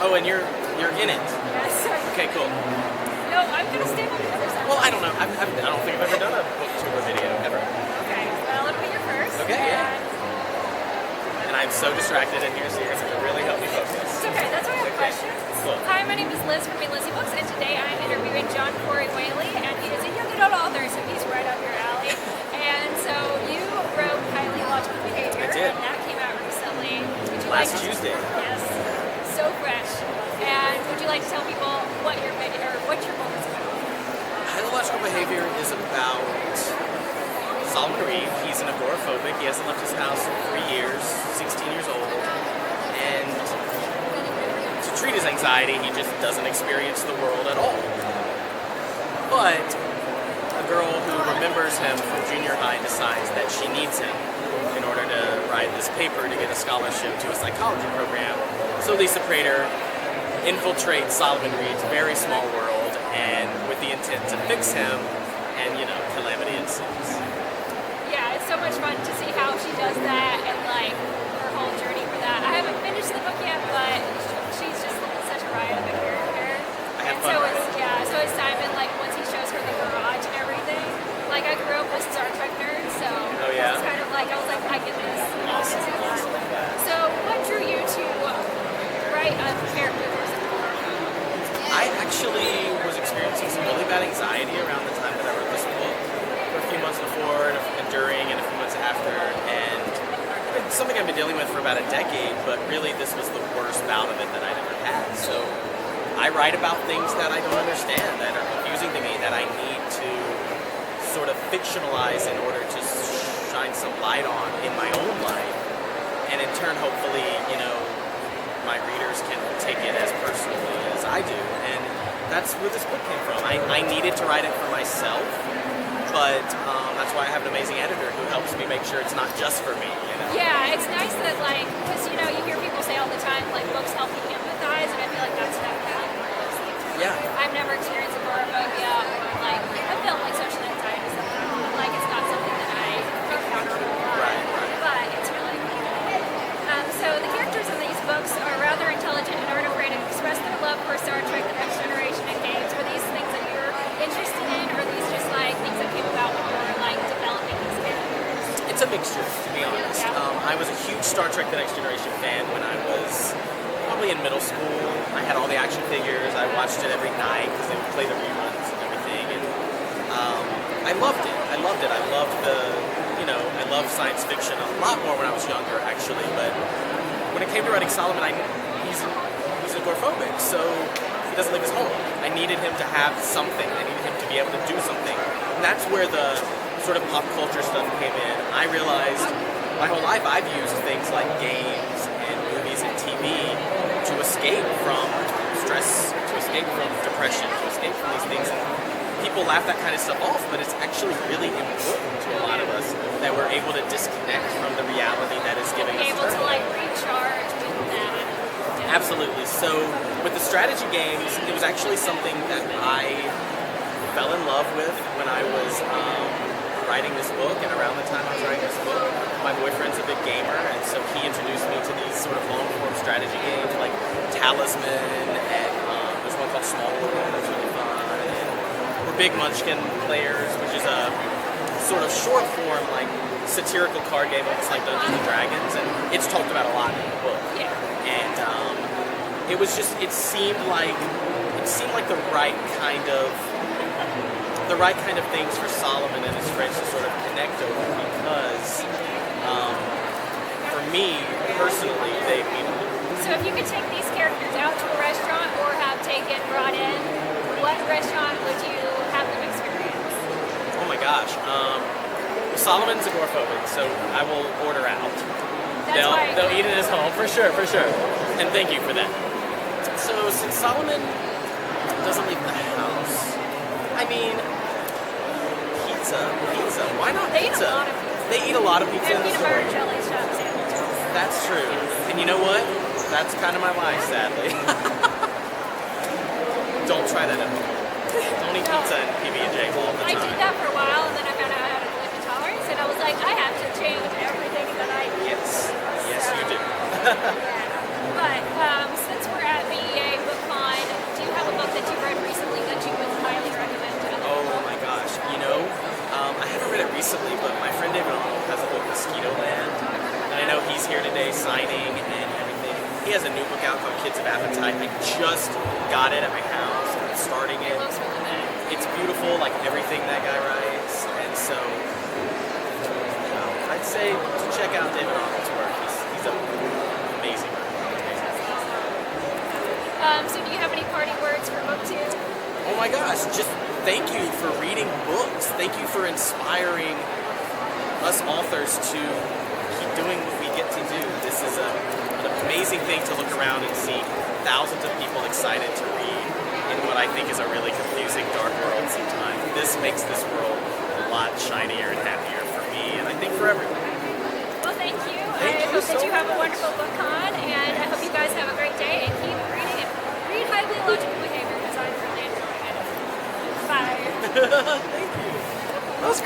Oh, and you're in it. Yes. Okay, cool. No, I'm gonna stand on the other side. Well, I don't know. I don't think I've ever done a book tour video ever. Okay, well, it'll be your first. Okay, yeah. And I'm so distracted in here, so you're going to really help me focus. It's okay, that's why I have questions. Cool. Hi, my name is Liz from Elizziebooks, and today I'm interviewing John Corey Whaley, and he is a young adult author, so he's right up your alley. And so you wrote Highly Logical Behavior, I did. and that came out recently. Last Tuesday. Yes, so fresh. And would you like to tell people what your book is about? Highly Logical Behavior is about Solomon Kareem. He's an agoraphobic. He hasn't left his house in 3 years, 16 years old. And to treat his anxiety, he just doesn't experience the world at all. But a girl who remembers him from junior high decides that she needs him in order to write this paper to get a scholarship to a psychology program. So Lisa Prater infiltrates Solomon Reed's very small world, and with the intent to fix him, and calamity ensues. Yeah, it's so much fun to see how she does that and like her whole journey for that. I haven't finished the book yet, but she's just such a riot of a character. And so is Simon. Like once he shows her the garage and everything. Like I grew up with Star Trek nerds, so it's kind of like I was like, I get this. Awesome. So what drew you to write a character who's an agoraphobe? I actually was experiencing some really bad anxiety around the time that I wrote this book. For a few months before, and during, and a few months after, and it's something I've been dealing with for about a decade, but really this was the worst bout of it that I'd ever had. So I write about things that I don't understand, that are confusing to me, that I need to sort of fictionalize in order to shine some light on in my own life, and in turn, hopefully, my readers can take it as personally as I do, and that's where this book came from. I needed to write it for myself, but that's why I have an amazing editor who helps me make sure it's not just for me. Yeah, it's nice that because you hear people say all the time books help you empathize, and I feel like that's never happened with books. Yeah. I've never experienced agoraphobia or I felt like social anxiety or something. It's not something that I encounter a lot. Right. But it's really cool. So the characters in these books are rather intelligent and aren't afraid to express their love for Star Trek, The Next Generation, and games. Were these things that you're interested in, or are these just things that came about when you were developing these characters? It's a mixture, to be honest. Yeah. I was a huge Star Trek The Next Generation fan when I was probably in middle school. I had all the action figures. I watched it every night because they would play the reruns and everything. And I loved it. I loved I loved science fiction a lot more when I was younger, actually. But when it came to writing Solomon, he's agoraphobic, so he doesn't leave his home. I needed him to have something. I needed him to be able to do something. And that's where the sort of pop culture stuff came in. I realized my whole life I've used things like games and movies and TV to escape from stress, to escape from depression, to escape from these things. And people laugh that kind of stuff off, but it's actually really important to a lot of us that we're able to disconnect from the reality that is giving us able stress. to recharge with that. Absolutely. So with the strategy games, it was actually something that I fell in love with when I was writing this book, and around the time I was writing this book, my boyfriend's a big gamer, and so he introduced me to these sort of long-form strategy games like Talisman, and there's one called Small World that's really fun, and we're big Munchkin players, which is a sort of short-form, satirical card game, almost like Dungeons and Dragons, and it's talked about a lot in the book. Yeah. And it seemed like the right kind of things for Solomon and his friends to sort of connect over, because for me personally, they mean a lot. So if you could take these characters out to a restaurant or have brought in, what restaurant would you have them experience? Oh my gosh. Solomon's agoraphobic, so I will order out. They'll eat at his home, for sure. And thank you for that. So since Solomon doesn't leave the house, pizza. Why not pizza? They eat a lot of pizza. And peanut butter and jelly shop sandwiches. That's true. And you know what? That's kind of my life, sadly. Don't try that at home. Don't eat pizza and PB&J all the time. I did that for a while, and then I found out I had a gluten intolerance, and I was like, I have to change everything that I eat. Yes, you do. But since we're at the appetite. I just got it at my house. I'm starting it. It looks really good. It's beautiful, like everything that guy writes, and so I'd say to check out David Arnold's work. He's amazing. So do you have any parting words for book 2? Oh my gosh, just thank you for reading books. Thank you for inspiring us authors to keep doing what we get to do. This is an amazing thing to look around and see thousands of people excited to read in what I think is a really confusing, dark world sometimes. This makes this world a lot shinier and happier for me, and I think for everyone. Well, thank you. Thank I you hope so that you have a much. wonderful book con, and I hope you guys have a great day and keep reading and read Highly Illogical Behavior because I'm really enjoying it. Bye. Thank you. That was great.